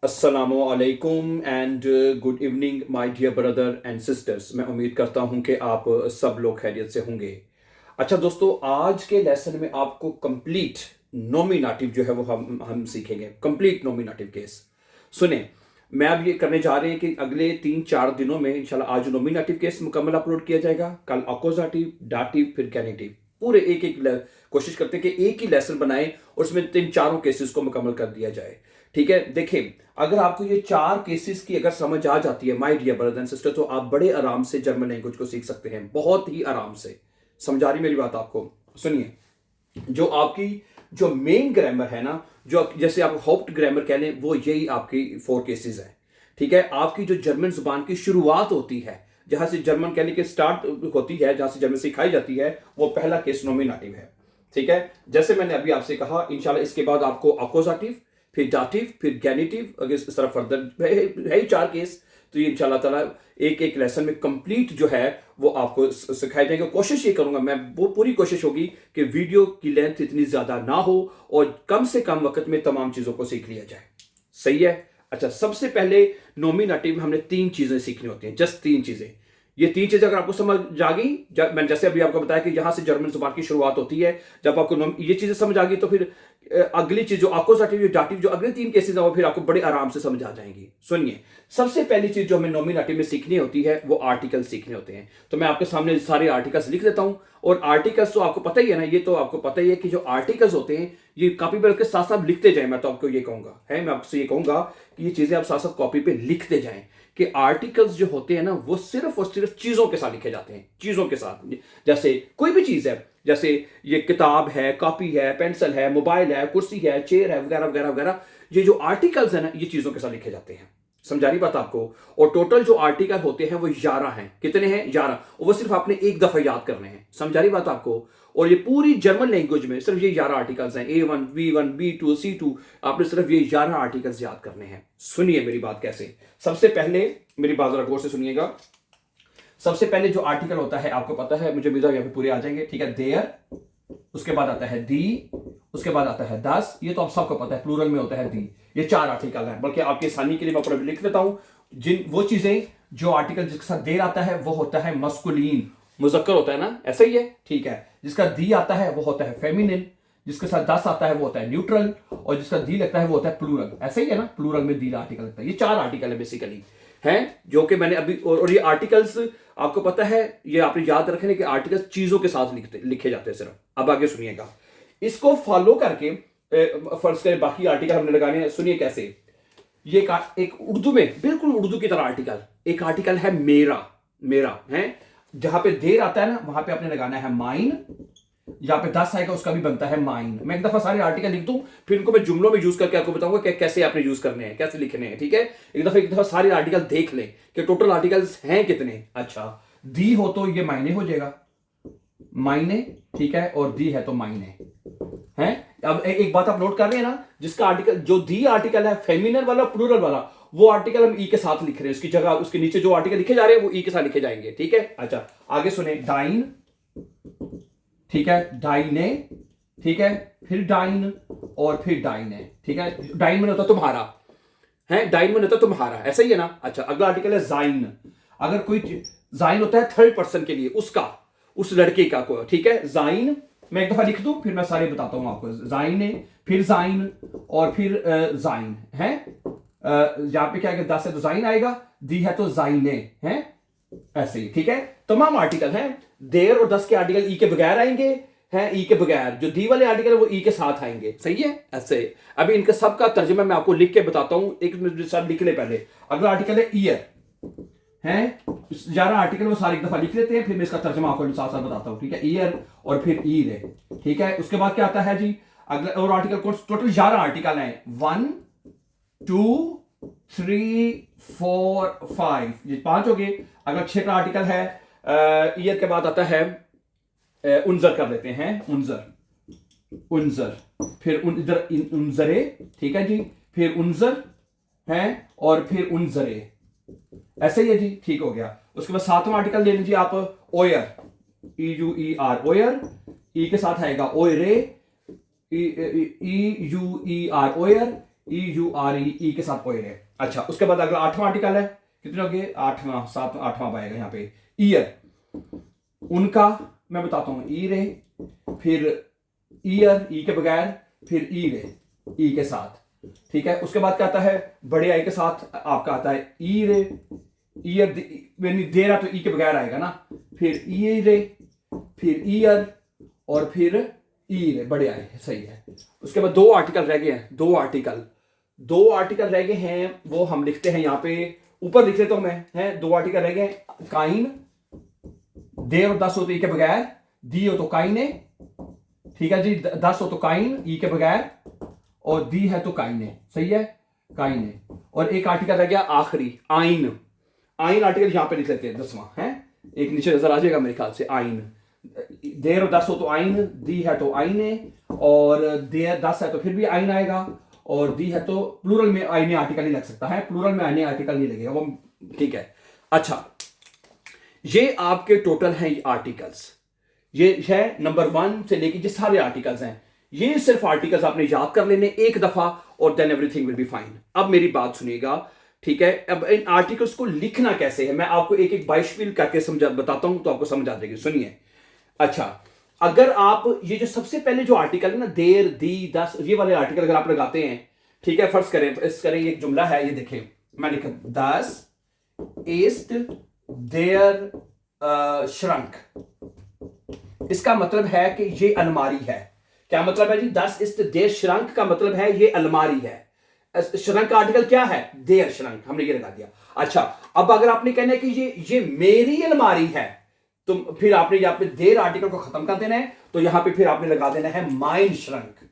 अस्सलामु अलैकुम and good evening my dear brother and sisters. मैं उम्मीद करता हूं कि आप सब लोग खैरियत से होंगे। अच्छा दोस्तों, आज के लेसन में आपको कंप्लीट नॉमिनेटिव जो है वो हम सीखेंगे। कंप्लीट नॉमिनेटिव केस सुने। मैं अब ये करने जा रहे हैं कि अगले 3-4 दिनों में इंशाल्लाह आज नॉमिनेटिव केस मुकम्मल अपलोड किया जाएगा, कल अकोजाटिव, डाटिव, फिर गैनिटिव। पूरे एक एक कोशिश करते हैं कि एक ही लेसन बनाएं और उसमें 3-4 केसेस को मुकम्मल कर दिया जाए। ठीक है, देखिए, अगर आपको ये 4 केसेस की अगर समझ आ जाती है my dear brother and sister, तो आप बड़े आराम से जर्मन लैंग्वेज को सीख सकते हैं, बहुत ही आराम से। समझा रही मेरी बात आपको? सुनिए, जो आपकी जो मेन ग्रामर है ना, जो जैसे आप हाउप्ट ग्रामर कह लें, वो यही आपकी 4 केसेस है। ठीक है, आपकी जो जर्मन जुबान की शुरुआत होती है, जहां से जर्मन कहने की स्टार्ट होती है, जहां से जर्मन सिखाई जाती है, वो पहला केस नॉमिनेटिव है। ठीक है, जैसे मैंने अभी आपसे कहा, इंशाल्लाह इसके बाद आपको अकोजाटिव, फिर डाटिव, फिर गैनिटिव, अगर इस तरह फर्दर है ही 4 केस। तो ये इंशाल्लाह ताला एक एक लेसन में कंप्लीट जो है वो आपको सिखाए जाएंगे। कोशिश ये करूंगा मैं, वो पूरी कोशिश होगी कि वीडियो की लेंथ इतनी ज्यादा ना हो और कम से कम वक्त में तमाम चीजों को सीख लिया जाए। सही है? अच्छा, सबसे पहले नॉमिनेटिव में हमने 3 चीजें सीखनी होती हैं, जस्ट 3 चीजें। ये 3 चीजें अगर आपको समझ आ गई, मैंने जैसे अभी आपको बताया कि यहां से जर्मन जुबान की शुरुआत होती है, जब आपको ये चीजें समझ आ गई तो फिर अगली चीज जो अकोजाटिव, डाटिव, जो अगले 3 केसेस है वो फिर आपको बड़े आराम से समझ आ जाएंगी। सुनिए, सबसे पहली चीज जो हमें नॉमिनेटिव में सीखनी होती है वो आर्टिकल सीखने होते हैं। तो मैं आपके सामने सारे आर्टिकल्स लिख देता हूं। और आर्टिकल्स तो आपको पता ही है ना, ये तो आपको पता ही है कि जो आर्टिकल्स होते हैं ये कॉपी पर के साथ साथ लिखते जाए। मैं तो आपको ये कहूंगा है, मैं आपसे ये कहूंगा कि ये चीजें आप साथ साथ कॉपी पे लिखते जाएं कि आर्टिकल्स जो होते हैं ना वो सिर्फ और सिर्फ चीजों के साथ लिखे जाते हैं, चीजों के साथ। जैसे कोई भी चीज है, जैसे ये किताब है, कॉपी है, पेंसिल है, मोबाइल है, कुर्सी है, चेयर है, वगैरह वगैरह वगैरह, ये जो आर्टिकल्स है ना ये चीजों के साथ लिखे जाते हैं। समझा रही बात आपको? और टोटल जो आर्टिकल होते हैं वो 11 हैं। कितने हैं? 11। और वो सिर्फ आपने एक दफा याद करने हैं। समझा रही बात आपको? और ये पूरी जर्मन लैंग्वेज में सिर्फ ये 11 आर्टिकल्स हैं, A1, B1, B2, C2। आपने सिर्फ ये 11 आर्टिकल्स याद करने हैं। सुनिए मेरी बात कैसे। सबसे पहले मेरी बात जरा गौर से सुनिएगा। सबसे पहले जो आर्टिकल होता है आपको पता है, मुझे उम्मीद है यहाँ पे पूरे आ जाएंगे। ठीक है, देयर, उसके बाद आता है दी, उसके बाद आता है दस। ये तो आप सबको पता है, प्लूरल में होता है दी। ये 4 आर्टिकल हैं, बल्कि आपकी आसानी के लिए मैं पूरा लिख देता हूं। जिन वो चीजें जो आर्टिकल जिसके साथ देर आता है वो होता है मस्कुलीन, मुजक्कर होता है ना, ऐसा ही है। ठीक है, जिसका दी आता है वो होता है फेमिनिन, जिसके साथ दस आता है वो होता है न्यूट्रल, और जिसका दी लगता है वो होता है प्लूरल। ऐसा ही है ना, प्लूरल में दी आर्टिकल लगता है। ये 4 आर्टिकल है बेसिकली, हैं जो कि मैंने अभी। और ये आर्टिकल्स आपको पता है, ये आपने याद रखने कि आर्टिकल्स चीजों के साथ लिखे जाते हैं सिर्फ। अब आगे सुनिएगा, इसको फॉलो करके फर्ज करें बाकी आर्टिकल हमने लगाने हैं। सुनिए कैसे। ये एक उर्दू में बिल्कुल उर्दू की तरह आर्टिकल, एक आर्टिकल है मेरा। मेरा है, जहां पे देर आता है ना वहां पे आपने लगाना है माइन। जहां पे 10 आएगा उसका भी बनता है माइन। मैं एक दफा सारे आर्टिकल लिख दूं, फिर इनको मैं जुमलों में यूज करके आपको बताऊंगा कि कैसे आपने यूज करने हैं, कैसे लिखने हैं। ठीक है, एक दफा सारे आर्टिकल देख लें कि टोटल आर्टिकल्स हैं कितने। अच्छा, दी हो तो ये मायने हो जाएगा, मायने। ठीक है, और दी है तो मायने है। अब एक बात आप नोट कर रहे हैं ना, जिसका आर्टिकल जो दी आर्टिकल है फेमिनल वाला, प्लूरल वाला, वो आर्टिकल हम ई के साथ लिख रहे हैं। उसकी जगह उसके नीचे जो आर्टिकल लिखे जा रहे हैं वो ई के साथ लिखे जाएंगे। ठीक है, अच्छा आगे सुने। डाइन, ठीक है, डाइने, ठीक है, फिर डाइन और फिर डाइने। ठीक है, डाइन में होता तुम्हारा है, डाइन में होता तुम्हारा, ऐसा ही है ना। अच्छा, अगला आर्टिकल है जाइन। अगर कोई जाइन होता है थर्ड पर्सन के लिए, उसका, उस लड़के का को। ठीक है, जाइन। मैं एक दफा लिख दूं फिर मैं सारे बताता हूं आपको। जाइन, फिर जाइन और फिर जाइन है। यहां पे क्या है, 10 है तो जाइन आएगा, दी है तो जाइने है, ऐसे ही। ठीक है, तमाम आर्टिकल हैं। देर और 10 के आर्टिकल ई के बगैर आएंगे, हैं ई के बगैर। जो दी वाले आर्टिकल वो ई के साथ आएंगे। सही है, ऐसे। अभी इनका सबका तर्जुमा मैं आपको लिख के बताता हूं, एक मिनट सब लिख ले पहले। अगला आर्टिकल है ईयर हैं, 11 आर्टिकल वो सारे एक दफा लिख लेते हैं, फिर मैं इसका तर्जुमा आपको साथ साथ बताता हूं। ठीक है, ईयर और फिर ईर है। ठीक है, उसके बाद क्या आता है जी, अगला और आर्टिकल, टोटल 11 आर्टिकल हैं। 1 2 3 4 5, ये 5 हो गए। अगला 6 का आर्टिकल है ईयर के बाद आता है उनजर कर लेते हैं, उनजर, उनजर, फिर इधर उनजरे। ठीक है जी, फिर उनजर है और फिर उनजरे, ऐसे ही है जी। ठीक हो गया। उसके बाद 7वां आर्टिकल ले लीजिए आप, ओयर, EUER, ओयर। ई के साथ आएगा ओयरे, EUER, ओयर। EURE के साथ ओयर है। अच्छा, उसके बाद अगला 8वां आर्टिकल है, कितने हो गए, 8वां 7वां 8वां आएगा यहाँ पे, ईयर, उनका मैं बताता हूं, ई रे, फिर ईयर ई के बगैर, फिर ई रे ई के साथ, ठीक है। उसके बाद क्या आता है, बड़े आई के साथ आपका आता है ई रे, ईयर दे रहा तो ई के बगैर आएगा ना, फिर ई रे, फिर ईयर, और फिर ई रे, बड़े आई, सही है। उसके बाद 2 आर्टिकल रह गए हैं, 2 आर्टिकल रह गए हैं, वो हम लिखते हैं यहाँ पे, ऊपर लिख लेता हूं मैं, है 2 आर्टिकल रह गए, काइन, देर और 10 हो तो ई के बगैर, दी हो तो काइने, ठीक है जी, 10 हो तो काइन ई के बगैर, और दी है तो काइने, सही है, काइने। और एक आर्टिकल रह गया आखिरी, आइन, आर्टिकल यहां पे लिख लेते हैं 10वां, है एक नीचे नजर आ जाएगा मेरे ख्याल से, आइन, देर और 10 हो तो आइन, दी है तो आइने, और देर 10 है तो फिर भी आइन आएगा, और दी है तो प्लूरल में आइने आर्टिकल नहीं लग सकता है, प्लूरल में आइने आर्टिकल नहीं लगेगा वो, ठीक है। अच्छा, ये आपके टोटल हैं आर्टिकल्स, ये है नंबर 1 से लेके, ये सारे आर्टिकल्स हैं, ये सिर्फ आर्टिकल्स आपने याद कर लेने एक दफा, और then everything will be fine. अब मेरी बात सुनिएगा, ठीक है। अब इन आर्टिकल्स को लिखना कैसे है, मैं आपको एक एक बाइशफील करके समझा बताता हूं, तो आपको समझ आ जाएगी, सुनिए। अच्छा, अगर आप ये जो सबसे पहले जो आर्टिकल है ना, देर, दी, 10, ये वाले आर्टिकल अगर आप लगाते हैं, ठीक है, फर्ज करें एक जुमला है, ये देखें, मैं लिखा 10 ईस्ट देयर श्रंक, इसका मतलब है कि ये अलमारी है। क्या मतलब है जी, 10 ईस्ट देयर श्रंक का मतलब है ये अलमारी है। श्रंक का आर्टिकल क्या है, देयर श्रंक, हमने ये लगा दिया। अच्छा, अब अगर आपने कहना है कि ये मेरी अलमारी है, तो फिर आपने यहाँ पे देयर आर्टिकल को खत्म कर देना है, तो यहां पे फिर आपने लगा देना है माइन श्रंक,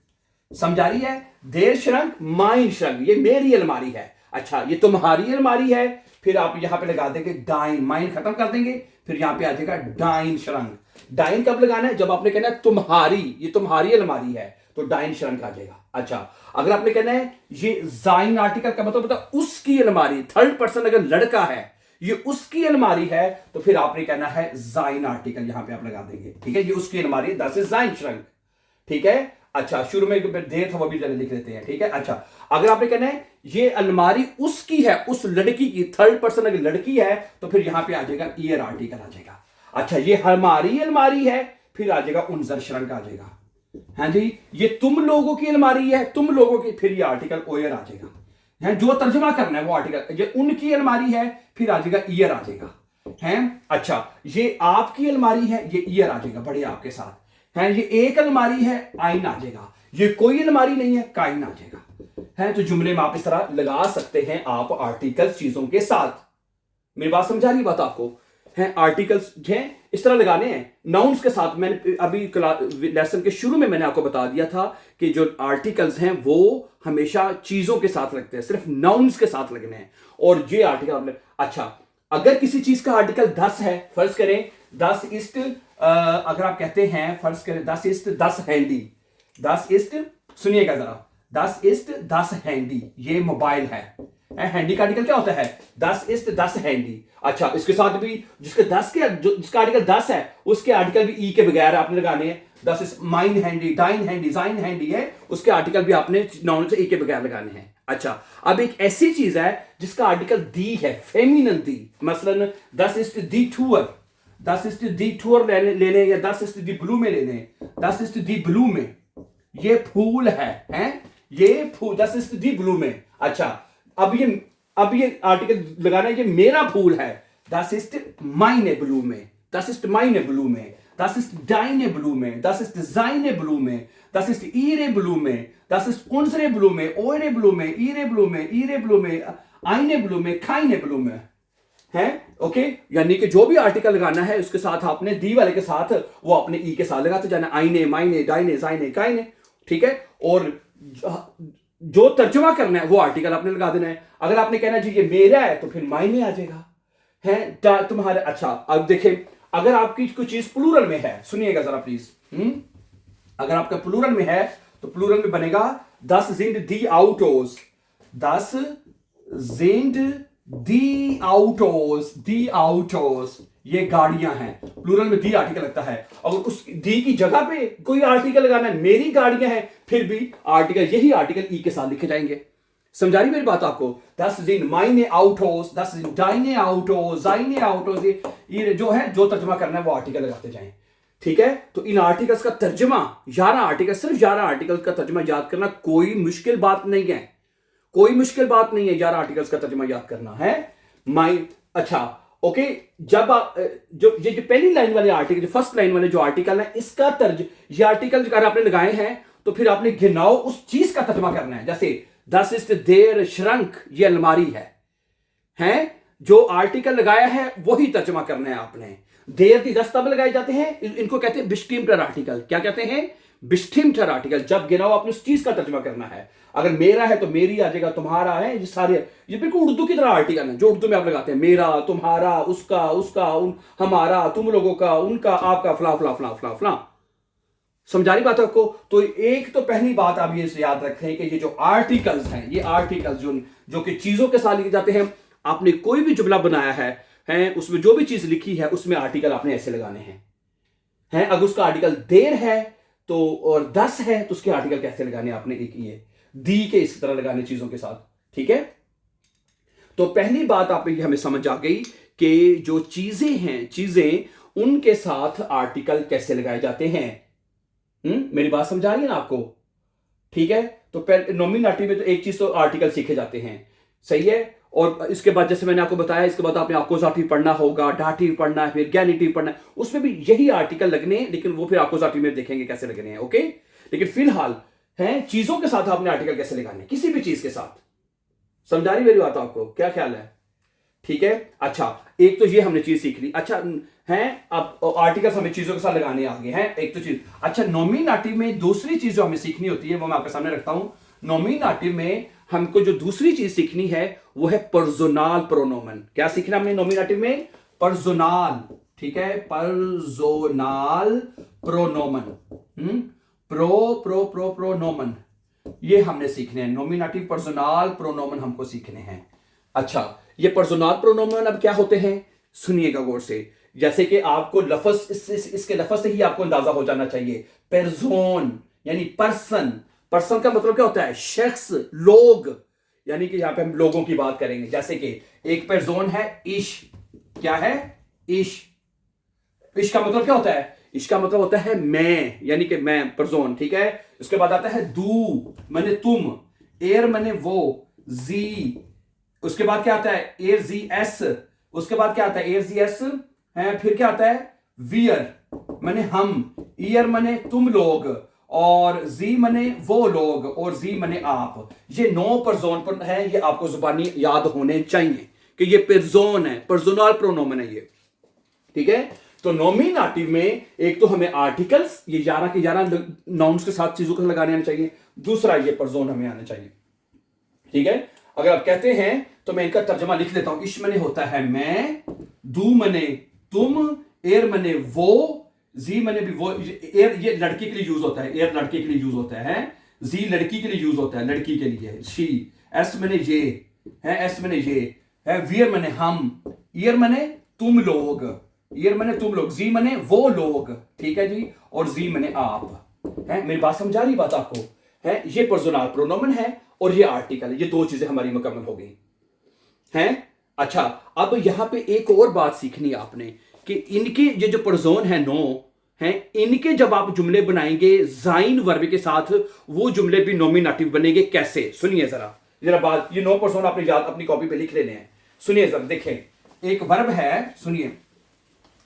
समझा रही है, देयर श्रंक, माइन श्रंक, ये मेरी अलमारी है। अच्छा, ये तुम्हारी अलमारी है, फिर आप यहां पे लगा देंगे डाइन, माइन खत्म कर देंगे, फिर यहां पे आ जाएगा डाइन श्रंक। डाइन कब लगाना है, जब आपने कहना है तुम्हारी, ये तुम्हारी अलमारी है, तो डाइन श्रंक आ जाएगा। अच्छा, अगर आपने कहना है ये जाइन आर्टिकल का मतलब होता है उसकी अलमारी, थर्ड पर्सन अगर लड़का है, ये उसकी अलमारी है, तो फिर आपने कहना है जाइन आर्टिकल, यहां पे आप लगा देंगे, ठीक है, ये उसकी अलमारी, दैट इज जाइन श्रंक, ठीक है। अच्छा, शुरू में देर था वो भी लिख लेते हैं, ठीक है। अच्छा, अगर आपने कहना है ये अलमारी उसकी है, उस लड़की की, थर्ड पर्सन अगर लड़की है, तो फिर यहां पे आ जाएगा ईयर आर्टिकल आ जाएगा। अच्छा, ये हमारी अलमारी है, फिर आ जाएगा उनजर श्रंक आ जाएगा। हाँ जी, ये तुम लोगों की अलमारी है, तुम लोगों की, फिर ये आर्टिकल ओयर आ जाएगा, है जो तर्जुमा करना है वो आर्टिकल, ये उनकी अलमारी है, फिर आ जाएगा ईयर आ जाएगा, है। अच्छा, ये आपकी अलमारी है, ये ईयर आ जाएगा बड़े आपके साथ, है। ये एक अलमारी है, आइन आ जाएगा, ये कोई अलमारी नहीं है, काइन आ जाएगा, है। तो जुमले में आप इस तरह लगा सकते हैं आप आर्टिकल्स चीजों के साथ। मेरी बात समझा रही बात आपको, है। आर्टिकल्स हैं इस तरह लगाने हैं नाउन्स के साथ। मैंने अभी लेसन के शुरू में मैंने आपको बता दिया था कि जो आर्टिकल्स हैं वो हमेशा चीजों के साथ लगते हैं, सिर्फ नाउन्स के साथ लगने हैं, और ये आर्टिकल। अच्छा, अगर किसी चीज का आर्टिकल 10 है, फर्ज करें 10 ईस्ट, अगर आप कहते हैं फर्ज करें 10 ईस्ट 10 हैंडी, 10 ईस्ट, सुनिएगा जरा, 10 ईस्ट 10 हैंडी, ये मोबाइल है। हैंडी का आर्टिकल क्या होता है, 10 ईस्ट 10 हैंडी। अच्छा, इसके साथ भी जिसका आर्टिकल 10 है, उसके आर्टिकल भी ई के बगैर आपने लगाने हैं। 10 इज माइन हैंडी, डाइन हैंडी, जाइन हैंडी है, उसके आर्टिकल भी आपने नाउन से ई के बगैर लगाने हैं। अच्छा, अब एक ऐसी चीज है जिसका आर्टिकल दी है, फेमिनन दी, मसलन 10 is the tour, 10 is the टूअर लेने, या 10 इज दी ब्लू में लेने, 10 इज दी ब्लू में, ये फूल है, ये फूल 10 इज दी ब्लू में। अच्छा, अब ये आर्टिकल लगाना है, ये मेरा फूल है, 10 इज माइने ब्लू में, 10 इज माइने ब्लू में, 10 इज डाइने ब्लू में, 10 इज जाइने ब्लू में, 10 इज ईरे ब्लू में, 10 इज उनसरे ब्लू में, ओरे ब्लू में, ईरे ब्लू में, ईरे ब्लू में, आइने ब्लू में, खाइने ब्लू में, है। ओके, यानी कि जो भी आर्टिकल लगाना है उसके साथ आपने दी वाले के साथ वो अपने ई के साथ लगाते जाना, आइने, माइने, डाइने, जाइने, काइने, ठीक है। और जो तर्जुमा करना है वो आर्टिकल आपने लगा देना है। अगर आपने कहना जी ये मेरा है, तो फिर मायने आ जाएगा, है तुम्हारे। अच्छा, अब देखें, अगर आपकी कोई चीज प्लूरल में है, सुनिएगा जरा प्लीज, अगर आपका प्लूरल में है तो प्लूरल में बनेगा 10 जिंद दी आउटोस, 10 जिंद दी आउटोस, दी आउटोस, ये गाड़ियां हैं, प्लूरल में दी आर्टिकल लगता है। अगर उस दी की जगह पे कोई आर्टिकल लगाना है, मेरी गाड़ियां हैं, फिर भी आर्टिकल, यही आर्टिकल ई के साथ लिखे जाएंगे। समझा रही मेरी बात आपको? दस दिन मायने आउट हो, 10 दिन डाइने आउट हो, जाइने आउट हो, ये जो है जो तर्जमा करना है वो आर्टिकल लगाते जाएं। ठीक है, तो इन आर्टिकल्स का तर्जमा 11 आर्टिकल, सिर्फ 11 आर्टिकल्स का तर्जमा याद करना कोई मुश्किल बात नहीं है, कोई मुश्किल बात नहीं है 11 आर्टिकल्स का तर्जमा याद करना है। अच्छा ओके, जब जो ये पहली लाइन वाले आर्टिकल, जो फर्स्ट लाइन वाले जो आर्टिकल है, इसका ये आर्टिकल अगर आपने लगाए हैं तो फिर आपने गिनाओ उस चीज का तर्जमा करना है। जैसे दस इज देर श्रंक, ये अलमारी है जो आर्टिकल लगाया है वही तर्जमा करना है आपने। देर की 10 तब लगाए जाते हैं, इनको कहते हैं बिस्टिम्टर आर्टिकल। क्या कहते हैं? बिस्टिम्टर आर्टिकल। जब गिनाओ आपने उस चीज का तर्जमा करना है। अगर मेरा है तो मेरी आ जाएगा, तुम्हारा है, ये सारे ये बिल्कुल उर्दू की तरह आर्टिकल है जो उर्दू में आप लगाते हैं, मेरा, तुम्हारा, उसका, हमारा, तुम लोगों का, उनका, आपका, फला फला फला फला फला। समझा रही बात आपको? तो एक तो पहली बात आप ये याद रखें कि ये जो आर्टिकल्स हैं, ये आर्टिकल्स जो कि चीजों के साथ लिखे जाते हैं, आपने कोई भी जुमला बनाया है उसमें जो भी चीज लिखी है उसमें आर्टिकल आपने ऐसे लगाने हैं। अगर उसका आर्टिकल देर है तो और 10 है तो उसके आर्टिकल कैसे लगाने आपने? एक ये दी के इस तरह लगाने चीजों के साथ। ठीक है, तो पहली बात आप हमें समझ आ गई कि जो चीजें हैं, चीजें उनके साथ आर्टिकल कैसे लगाए जाते हैं। मेरी बात समझा रही है ना आपको? ठीक है, तो नॉमिनेटिव में तो एक चीज तो आर्टिकल सीखे जाते हैं, सही है। और इसके बाद जैसे मैंने आपको बताया, इसके बाद आपने अक्यूजेटिव पढ़ना होगा, डाटिव पढ़ना है, फिर गैनिटिव पढ़ना है, उसमें भी यही आर्टिकल लगने हैं, लेकिन वो फिर अक्यूजेटिव में देखेंगे कैसे लगने हैं। ओके, लेकिन फिलहाल है चीजों के साथ आपने आर्टिकल कैसे लगाने, किसी भी चीज के साथ। समझा रही मेरी बात आपको? क्या ख्याल है? ठीक है, अच्छा एक तो ये हमने चीज सीख ली। अच्छा है, अब आर्टिकल्स हमें चीजों के साथ लगाने आगे हैं, एक तो चीज। अच्छा, नॉमिनेटिव में दूसरी चीज जो हमें सीखनी होती है वो मैं आपके सामने रखता हूं। नॉमिनेटिव में हमको जो दूसरी चीज सीखनी है वो है पर्सोनल प्रोनोमन। क्या सीखना हमने नॉमिनेटिव में? पर्सोनल। ठीक है, पर्सोनल प्रोनोमन। प्रोनोमन ये हमने सीखने हैं। नॉमिनेटिव पर्सोनल प्रोनोमन हमको सीखने हैं। अच्छा, ये पर्सोनल प्रोनोमन अब क्या होते हैं सुनिएगा गौर से। जैसे कि आपको लफ्ज इसके लफ्ज से ही आपको अंदाजा हो जाना चाहिए। पेर्सोन यानी पर्सन। पर्सन का मतलब क्या होता है? शख्स, लोग, यानी कि यहां पे हम लोगों की बात करेंगे। जैसे कि एक पेर्सोन है इश। क्या है? इश। इश का मतलब क्या होता है? इश का मतलब होता है मैं, यानी कि मैं, पर्सोन। ठीक है, उसके बाद आता है दू माने तुम, एर माने वो, जी, उसके बाद क्या आता है? एर जी एस। उसके बाद क्या आता है? एर जी एस है। फिर क्या आता है? वियर माने हम, ईयर माने तुम लोग, और जी माने वो लोग, और जी माने आप। ये 9 पर्सोन पर है, ये आपको जुबानी याद होने चाहिए कि ये पर्सोन है, पर्सोनल प्रोनोमन है ये। ठीक है, तो नॉमिनेटिव में एक तो हमें आर्टिकल्स ये 11 के 11 नाउन्स के साथ चीजों को लगाने आने चाहिए। दूसरा ये पर्सोन हमें आना चाहिए। ठीक है, अगर आप कहते हैं तो मैं इनका तर्जमा लिख देता हूं। इश मने होता है मैं, दू मने तुम, एर मने वो, जी मने भी वो। एर ये लड़की के लिए यूज होता है, एर लड़के के लिए यूज होता है। जी लड़की के लिए यूज होता है, लड़की के लिए, शी। एस मने ये है, एस मने ये है। वियर मने हम, ईयर मने तुम लोग, ईयर मने तुम लोग, जी मने वो लोग। ठीक है जी, और जी मने आप। है मेरी बात समझा रही बात आपको? है ये पर्सोनल प्रोनोमन है और ये आर्टिकल है। ये 2 चीजें हमारी मुकम्मल हो गई हैं। अच्छा, अब यहां पे एक और बात सीखनी आपने कि इनके ये जो पर्सोन है 9 हैं, इनके जब आप जुमले बनाएंगे जाइन वर्ब के साथ, वो जुमले भी नॉमिनेटिव बनेंगे। कैसे? सुनिए जरा बात। ये 9 पर्सन आपने याद अपनी कॉपी पे लिख लेने हैं। सुनिए जरा, देखें, एक वर्ब है, सुनिए,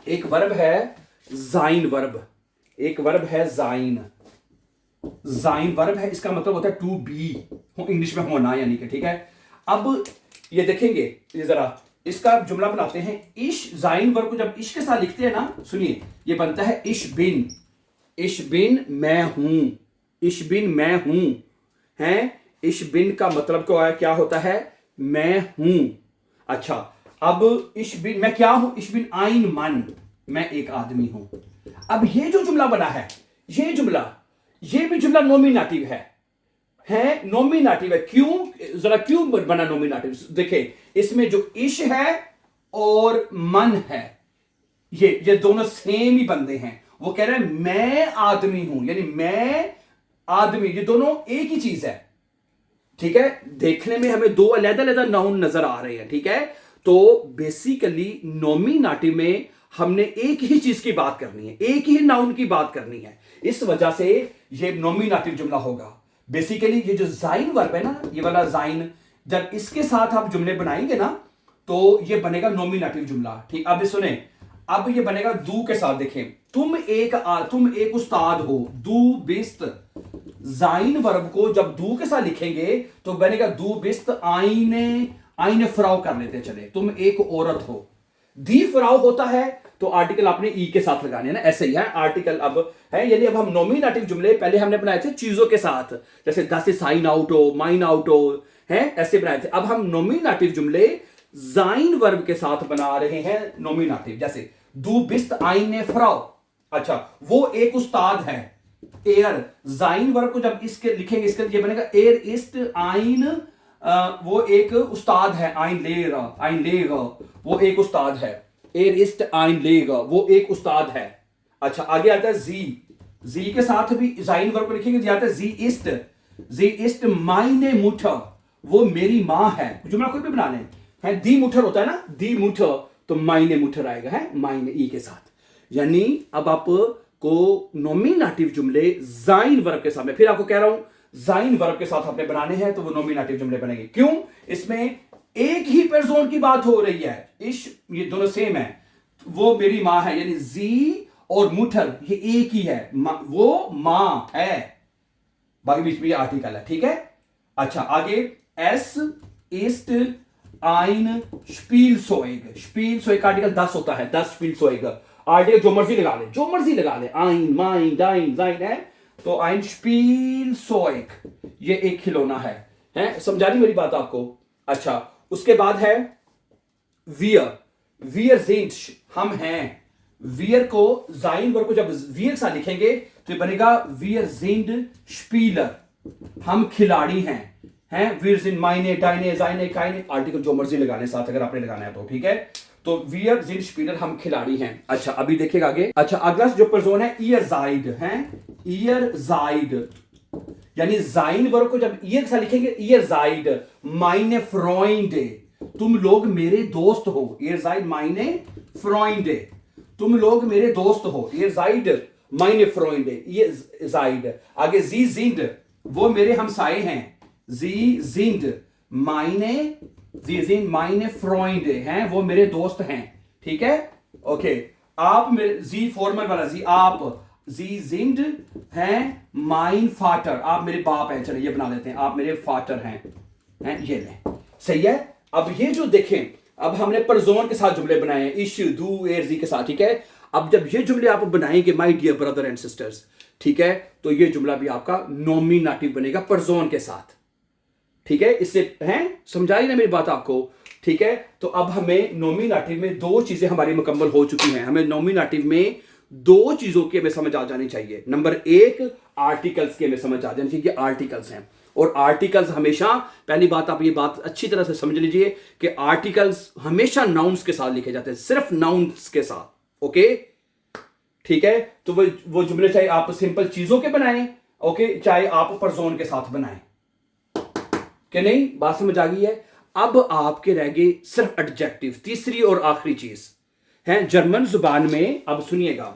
एक वर्ब है जाइन वर्ब, एक वर्ब है जाइन। जाइन वर्ब है, इसका मतलब होता है टू बी, इंग्लिश में होना, यानी कि। ठीक है, अब ये देखेंगे, ये जरा इसका जुमला बनाते हैं। इश जाइन वर्ब को जब इश के साथ लिखते हैं ना, सुनिए, ये बनता है इश बिन। इश बिन मैं हूं, इश बिन मैं हूं है। इश बिन का मतलब क्या होता है? मैं हूं। अच्छा, अब इश बिन मैं क्या हूं? इश बिन आइन मन, मैं एक आदमी हूं। अब ये जो जुमला बना है, ये भी जुमला नॉमिनेटिव है नॉमिनेटिव है। क्यों? जरा क्यों बना नॉमिनेटिव? देखें, इसमें जो इश है और मन है, ये दोनों सेम ही बंदे हैं। वो कह रहे हैं मैं आदमी हूं, यानी मैं आदमी, ये दोनों एक ही चीज है। ठीक है, देखने में हमें दो अलग-अलग नाउन नजर आ रहे हैं। ठीक है, तो बेसिकली नॉमिनेटिव में हमने एक ही चीज की बात करनी है, एक ही नाउन की बात करनी है, इस वजह से ये नॉमिनेटिव जुमला होगा। बेसिकली ये जो जाइन वर्ब है ना, ये वाला जाइन, जब इसके साथ आप जुमले बनाएंगे ना तो ये बनेगा नॉमिनेटिव जुमला। ठीक, अब सुने, अब ये बनेगा दू के साथ। देखें, तुम एक उस्ताद हो, दू बिस्त। जाइन वर्ब को जब दू के साथ लिखेंगे तो बनेगा दू बिस्त आईने, आईने फ्राव कर लेते चले, तुम एक औरत हो। दी फ्राव होता है तो आर्टिकल आपने ई के साथ लगाने हैं ना, ऐसे ही है आर्टिकल अब है। यानी अब हम नॉमिनेटिव जुमले पहले हमने बनाए थे चीजों के साथ, जैसे दस से साइन आउट हो, माइन आउट हो, है ऐसे बनाए थे। अब हम नॉमिनेटिव जुमले जाइन वर्ब के साथ बना रहे हैं नॉमिनेटिव, जैसे दू बिस्त आईने फ्राव। अच्छा, वो एक उस्ताद है, एयर जाइन वर्ब को जब इसके लिखेंगे, इसके ये बनेगा एर इस्ट आइन, वो एक उस्ताद है, आइन लेगा, वो एक उस्ताद है, एर इस्ट आइन लेगा, वो एक उस्ताद है। अच्छा, आगे आता है जी के साथ भी जाइन वर्ब को लिखेंगे, जी आता है जी इस्ट माइने मुठर, वो मेरी मां है। जुमला कोई भी बनाने है, दी मुठर होता है ना, दी मुठर, तो माइने मुठर आएगा, है माइने ई के साथ। यानी अब आप को नॉमिनेटिव जुमले जाइन वर्ब के साथ में, फिर आपको कह रहा हूं जाइन वर्ब के साथ आपने बनाने हैं तो वो नॉमिनेटिव जुमले बनेंगे। क्यों? इसमें एक ही पर्सन की बात हो रही है, ये दोनों सेम है। वो मेरी मां है, यानी जी और मुठर ये एक ही है, वो मां है, बाकी बीच में ये आर्टिकल है। ठीक है, अच्छा आगे, एस इस्ट आइन स्पील आर्टिकल 10 होता है, 10 स्पील आर्टिकल जो मर्जी लगा ले, आइन माइन डाइन जाइन है, तो आइन स्पील ये एक खिलौना है, समझा रही मेरी बात आपको? अच्छा, उसके बाद है वियर जिंट, हम हैं। वियर को जाइन वर्ब को जब वियर साथ लिखेंगे तो ये बनेगा वियर जिंड स्पीलर, हम खिलाड़ी हैं वियर जिंड माइने डाइने जाइने काइने, आर्टिकल जो मर्जी लगाने साथ अगर आपने लगाना है तो। ठीक है, तो वियर जिंड स्पीलर, हम खिलाड़ी हैं। अच्छा, अभी देखिएगा आगे। अच्छा, अगला जो पर्सन है ईयर जाइड, यानी जाइन वर्ब को जब ईयर से लिखेंगे, ईयर जाइड माइने फ्रॉइंडे, तुम लोग मेरे दोस्त हो। ईयर जाइड माइने फ्रॉइंडे, तुम लोग मेरे दोस्त हो। ईयर जाइड माइने फ्रॉइंडे, ईयर जाइड। आगे जी जिंड, वो मेरे हमसाए हैं। जी जिंड माइने फ्रॉइंडे हैं, वो मेरे दोस्त हैं। ठीक है, ओके। आप मेरे जी फॉर्मल वाला जी, आप जी जिंड हैं माइन फाटर, आप मेरे बाप हैं, चलिए ये बना देते हैं, आप मेरे फाटर हैं ये लें, सही है। अब ये जो देखें, अब हमने परजोन के साथ जुमले बनाए हैं, इश दू एर जी के साथ। ठीक है, अब जब ये जुमले आप बनाएंगे my dear brother and sisters, ठीक है, तो ये जुमला भी आपका नॉमिनेटिव बनेगा परजोन के साथ। ठीक है, इससे हैं समझाई ना मेरी बात आपको? ठीक है, तो अब हमें नॉमिनेटिव में दो चीजें हमारी मुकम्मल हो चुकी हैं। हमें नॉमिनेटिव में दो चीजों की हमें समझ आ जानी चाहिए। नंबर एक, आर्टिकल्स की हमें समझ आ जानी चाहिए कि आर्टिकल्स हैं, और आर्टिकल्स हमेशा, पहली बात आप ये बात अच्छी तरह से समझ लीजिए कि आर्टिकल्स हमेशा नाउन्स के साथ लिखे जाते हैं, सिर्फ नाउन्स के साथ। ओके, ठीक है, तो वो जुमले चाहे आप सिंपल चीजों के बनाएं, ओके, चाहे आप परजोन के साथ बनाएं, कि नहीं? बात समझ आ गई है? अब आपके रह गए सिर्फ एडजेक्टिव, तीसरी और आखिरी चीज है जर्मन जुबान में। अब सुनिएगा,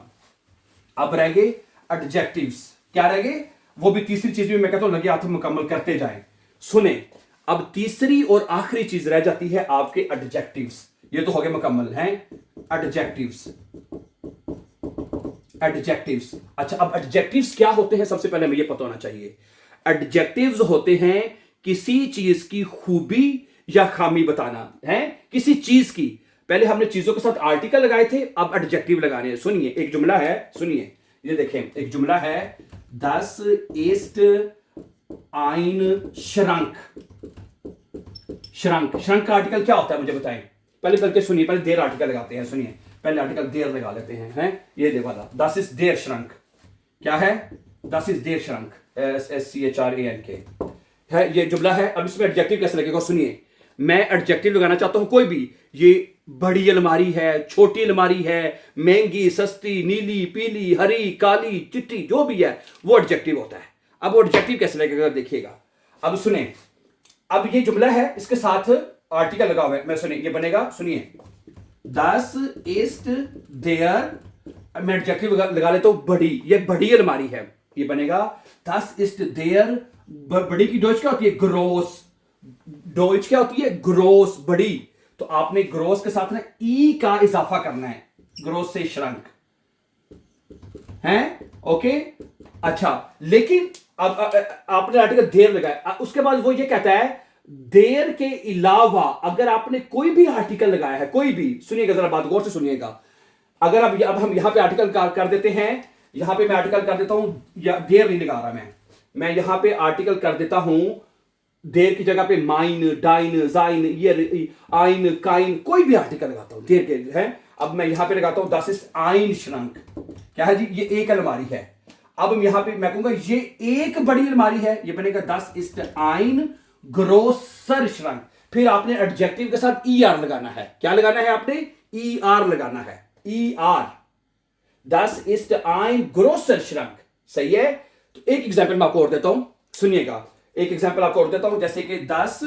अब रह गए एडजेक्टिव्स। क्या रह गए? वो भी तीसरी चीज भी मैं कहता हूं लगे हाथ मुकम्मल करते जाएं। सुने, अब तीसरी और आखिरी चीज रह जाती है आपके एडजेक्टिव्स। ये तो हो गए मुकम्मल हैं एडजेक्टिव्स। अच्छा, अब एडजेक्टिव्स क्या होते हैं सबसे पहले हमें ये पता होना चाहिए। एडजेक्टिव्स होते हैं किसी चीज की खूबी या खामी बताना है, किसी चीज की। पहले हमने चीजों के साथ आर्टिकल लगाए थे, अब एडजेक्टिव लगाने हैं। सुनिए, एक जुमला है, सुनिए, ये देखें, एक जुमला है, 10 ईस्ट आइन श्रंक। श्रंक का आर्टिकल क्या होता है मुझे बताएं? पहले बल्कि सुनिए, पहले देर आर्टिकल लगाते हैं। सुनिए, पहले आर्टिकल देर लगा लेते हैं ये देखो वाला, 10 इज देर श्रंक। क्या है? 10 इज देर श्रंक, SCHRANK है, ये जुमला है। अब इसमें एडजेक्टिव कैसे लगेगा? सुनिए, मैं एडजेक्टिव लगाना चाहता हूं कोई भी, ये बड़ी अलमारी है, छोटी अलमारी है, महंगी सस्ती, नीली पीली हरी काली चिट्टी, जो भी है वो एडजेक्टिव होता है। अब वो एडजेक्टिव कैसे लगेगा देखिएगा। अब सुने, अब ये जुमला है, इसके साथ आर्टिकल लगा हुआ है। मैं सुनिए, ये बनेगा, सुनिए, दस इस्ट देयर, मैं एडजेक्टिव लगा लेता हूं बड़ी, ये बड़ी अलमारी है, ये बनेगा दस इस्ट देयर। बड़ी की डोइच क्या होती है? ग्रोस। डोइच क्या होती है? ग्रोस, बड़ी। तो आपने ग्रोस के साथ ना ई का इजाफा करना है, ग्रोस से श्रंक है। ओके, अच्छा, लेकिन अब आपने आर्टिकल देर लगाया, उसके बाद वो ये कहता है देर के अलावा अगर आपने कोई भी आर्टिकल लगाया है, कोई भी, सुनिएगा जरा बात गौर से सुनिएगा। अगर अब हम यहां पे आर्टिकल कर देते हैं, यहां पे मैं आर्टिकल कर देता हूं, या देर नहीं लगा रहा मैं यहां पे आर्टिकल कर देता हूं देर की जगह पे माइन, डाइन, जाइन, ये आइन, काइन, कोई भी आर्टिकल लगाता हूं देर के है। अब मैं यहां पे लगाता हूं दस इस्ट आइन श्रंक, क्या है जी? ये एक अलमारी है। अब यहां पे मैं कहूंगा ये एक बड़ी अलमारी है, ये बनेगा दस इस्ट आइन ग्रोसर श्रंक। फिर आपने एडजेक्टिव के साथ ई आर लगाना है। क्या लगाना है आपने? ई आर लगाना है, ई आर। दस इस्ट आइन ग्रोसर श्रंक, सही है। तो एक एग्जाम्पल मैं आपको और देता हूं, सुनिएगा, एक एग्जाम्पल आपको और देता हूं, जैसे कि दस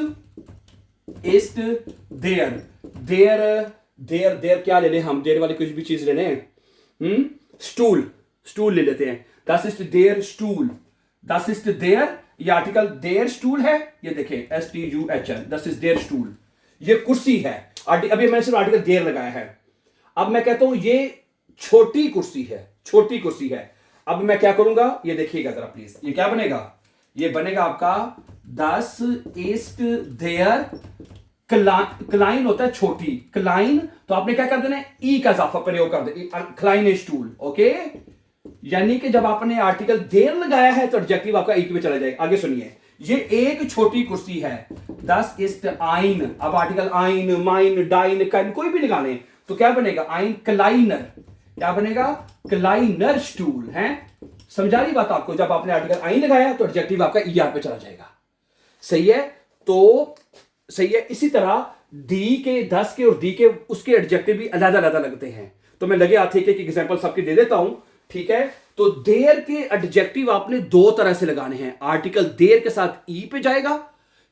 इस्ट देयर, देयर देयर देयर क्या ले लें हम? देयर वाली कुछ भी चीज ले लें, स्टूल, स्टूल ले लेते हैं। दस इस्ट देयर स्टूल, दस इस्ट देयर, ये आर्टिकल देयर स्टूल है, ये देखिए STUHL, दस इज देयर स्टूल, ये कुर्सी है। अभी मैंने सिर्फ आर्टिकल देयर लगाया है। अब मैं कहता हूं ये छोटी कुर्सी है, छोटी कुर्सी है। अब मैं क्या करूंगा, ये देखिएगा जरा प्लीज, ये क्या बनेगा? ये बनेगा आपका दस इस्ट देयर क्लाइन होता है छोटी, क्लाइन, तो आपने क्या कर देना है? ई का इजाफा प्रयोग कर दे, क्लाइन स्टूल। ओके, यानी कि जब आपने आर्टिकल देर लगाया है तो एडजेक्टिव आपका ई पे चला जाएगा। आगे सुनिए, ये एक छोटी कुर्सी है, दस इस्ट आइन। अब आर्टिकल आइन, माइन, डाइन, काइन कोई भी लगा लें तो क्या बनेगा? आइन क्लाइनर, क्या बनेगा? क्लाइनर स्टूल है। समझा रही बात आपको? जब आपने आर्टिकल आइन लगाया तो एडजेक्टिव आपका ई आर पे चला जाएगा, सही है। तो सही है। इसी तरह डी के, दस के और डी के, उसके एडजेक्टिव भी अलग अलग लगते हैं। तो मैं लगे हाथ एक एग्जांपल सबके दे देता हूं, ठीक है। तो देर के एडजेक्टिव आपने दो तरह से लगाने हैं। आर्टिकल देर के साथ ई पे जाएगा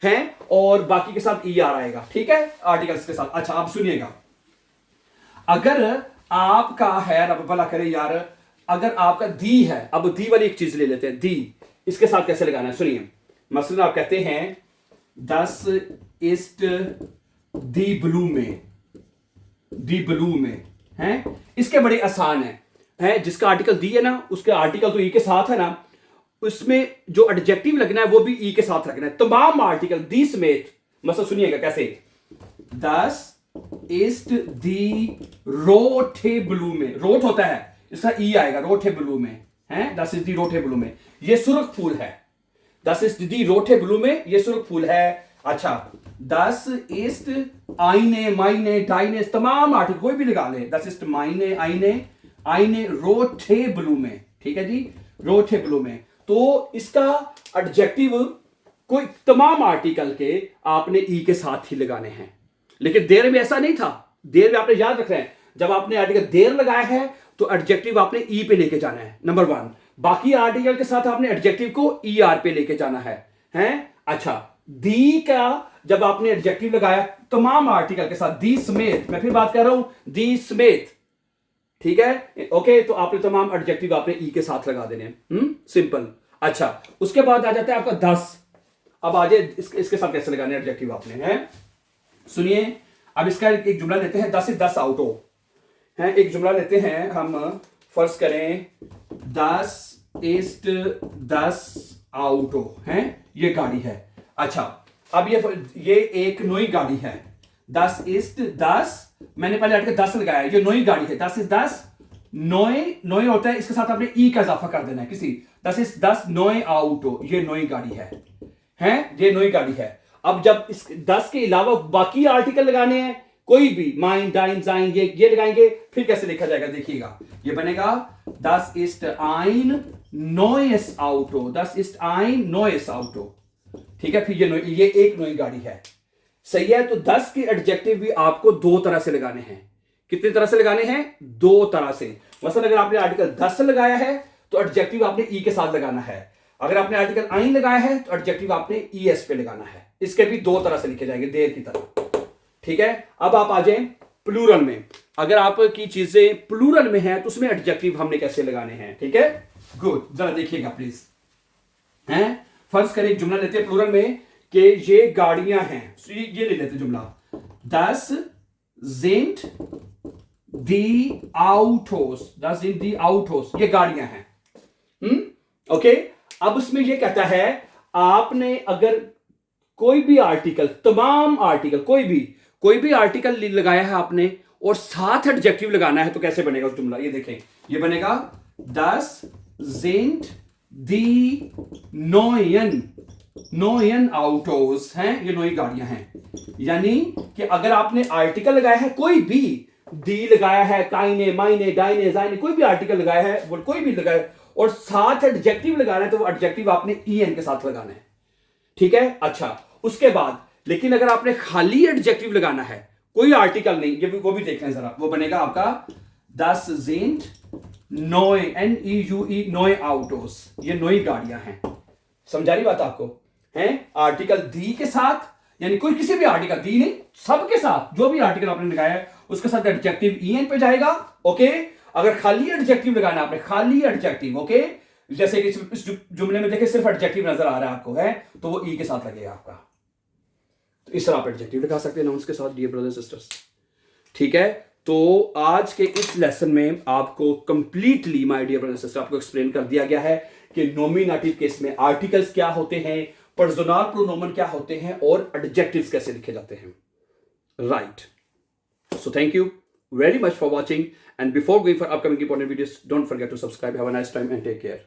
है और बाकी के साथ ई आर आएगा, ठीक है, आर्टिकल्स के साथ। अच्छा, आप सुनिएगा, अगर आपका है, रब भला करे यार, अगर आपका दी है, अब दी वाली एक चीज ले लेते हैं, दी, इसके साथ कैसे लगाना है सुनिए। मसलन आप कहते हैं दस इस्ट दी ब्लू में, दी ब्लू में है, इसके बड़े आसान है जिसका आर्टिकल दी है ना, उसका आर्टिकल तो ई के साथ है ना, उसमें जो एडजेक्टिव लगना है वो भी ई के साथ रखना है, तमाम आर्टिकल दी समेत। मतलब सुनिएगा कैसे, दस ईस्ट दी रोटे ब्लू में, रोट होता है, इसका ई आएगा, रोटे ब्लू में है, दस इज दी रोटे ब्लू में, ये सुर्ख फूल है, दस इज दी रोटे ब्लू में, ये सुर्ख फूल है। अच्छा, दस ईस्ट आईने, माइने, डाइने, तमाम आर्टिकल कोई भी लगा ले, दस ईस्ट माइने, आईने, आईने रोटे ब्लू में, ठीक है जी, रोटे ब्लू में। तो इसका एडजेक्टिव कोई तमाम आर्टिकल के आपने ई के साथ ही लगाने हैं। लेकिन देर में ऐसा नहीं था, देर में आपने याद रखना है, जब आपने आर्टिकल देर लगाया है तो एडजेक्टिव आपने ई पे लेके जाना है, नंबर वन। बाकी आर्टिकल के साथ आपने एडजेक्टिव को ई आर पे लेके जाना है। अच्छा, दी का जब आपने एडजेक्टिव लगाया तमाम आर्टिकल के साथ, दी समेत, मैं फिर बात कर रहा हूं, दी समेत, ठीक है, ओके। तो आपने तमाम एडजेक्टिव आपने ई के साथ लगा देने, सिंपल। अच्छा, उसके बाद आ जाता है आपका दस। अब आ जाए इसके साथ कैसे लगाने एडजेक्टिव आपने, है सुनिए। अब इसका एक जुमला लेते हैं, दस से दस आउटो है, एक जुमला लेते हैं हम, फर्ज करें दस ईस्ट दस आउटो है, ये गाड़ी है। अच्छा, अब ये एक नई गाड़ी है, दस ईस्ट दस, मैंने पहले आर्टिकल दस लगाया, ये नई गाड़ी है, दस ईस्ट दस, नोए होता है, इसके साथ आपने ई का इजाफा कर देना है किसी, दस ईस्ट दस नोए आउटो, ये नई गाड़ी है, ये नई गाड़ी है। अब जब इस 10 के अलावा बाकी आर्टिकल लगाने हैं, कोई भी माइन, डाइन, जाइन, ये लगाएंगे, फिर कैसे लिखा जाएगा देखिएगा, ये बनेगा दस इस्ट आइन नोएस आउटो, दस इस्ट आइन नोएस आउटो, ठीक है। फिर ये एक नई गाड़ी है, सही है। तो 10 के एडजेक्टिव भी आपको दो तरह से लगाने हैं। कितनी तरह से लगाने हैं? दो तरह से। मतलब अगर आपने आर्टिकल 10 लगाया है तो एडजेक्टिव आपने ई के साथ लगाना है, अगर आपने आर्टिकल आइन लगाया है तो एडजेक्टिव आपने ई एस पे लगाना है। इसके भी दो तरह से लिखे जाएंगे, देर की तरह। ठीक है, अब आप आ जाए प्लूरल में। अगर आपकी चीजें प्लूरल में है तो उसमें एडजेक्टिव हमने कैसे लगाने हैं। ठीक है, गुड, जरा देखिएगा प्लीज। हैं, फर्ज करें जुमला लेते हैं प्लूरल में कि ये गाड़ियां हैं, ये ले लेते जुमला, दस जिंट दी आउटोस, दस जिंट दी आउटोस, ये गाड़ियां हैं। ओके, अब उसमें ये कहता है आपने अगर कोई भी आर्टिकल, तमाम आर्टिकल, कोई भी आर्टिकल लगाया है आपने और साथ एडजेक्टिव लगाना है तो कैसे बनेगा उस जुमला, ये देखें, ये बनेगा दस जिंट दी नोयन आउटोस हैं, ये नई गाड़ियां हैं। यानी कि अगर आपने आर्टिकल लगाया है कोई भी, दी लगाया है, काइने, माइने, डाइने, जाइने, कोई भी आर्टिकल लगाया है, वो कोई भी लगाया है और साथ एडजेक्टिव लगाना है तो वो एडजेक्टिव आपने en के साथ लगाना है। ठीक है, अच्छा, उसके बाद लेकिन अगर आपने खाली एडजेक्टिव लगाना है, कोई आर्टिकल नहीं, ये भी वो भी देख लें जरा, वो बनेगा आपका दस जिंट नोए, NEUE, नोए आउटोस, ये नई गाड़ियां हैं। समझा रही बात आपको? हैं, आर्टिकल दी के साथ, यानी कोई किसी भी आर्टिकल, दी नहीं, सबके साथ जो भी आर्टिकल आपने लगाया है उसके साथ एडजेक्टिव en पे जाएगा। ओके, अगर खाली एडजेक्टिव लगाना है आपने, खाली एडजेक्टिव, ओके, जैसे कि इस जुमले में देखिए सिर्फ एडजेक्टिव नजर आ रहा है आपको, है तो वो ई के साथ लगेगा आपका। तो इस तरह आप एडजेक्टिव लगा सकते हैं नाउन्स के साथ, डियर ब्रदर्स सिस्टर्स। ठीक है, तो आज के इस लेसन में आपको completely, my dear brothers sister, आपको एक्सप्लेन कर दिया गया है कि नॉमिनेटिव केस में आर्टिकल्स क्या होते हैं, पर्सोनल प्रोनोमन क्या होते हैं और एडजेक्टिव्स कैसे लिखे जाते हैं। Right, so thank you very much for watching, and before going for upcoming important videos, don't forget to subscribe. Have a nice time and take care.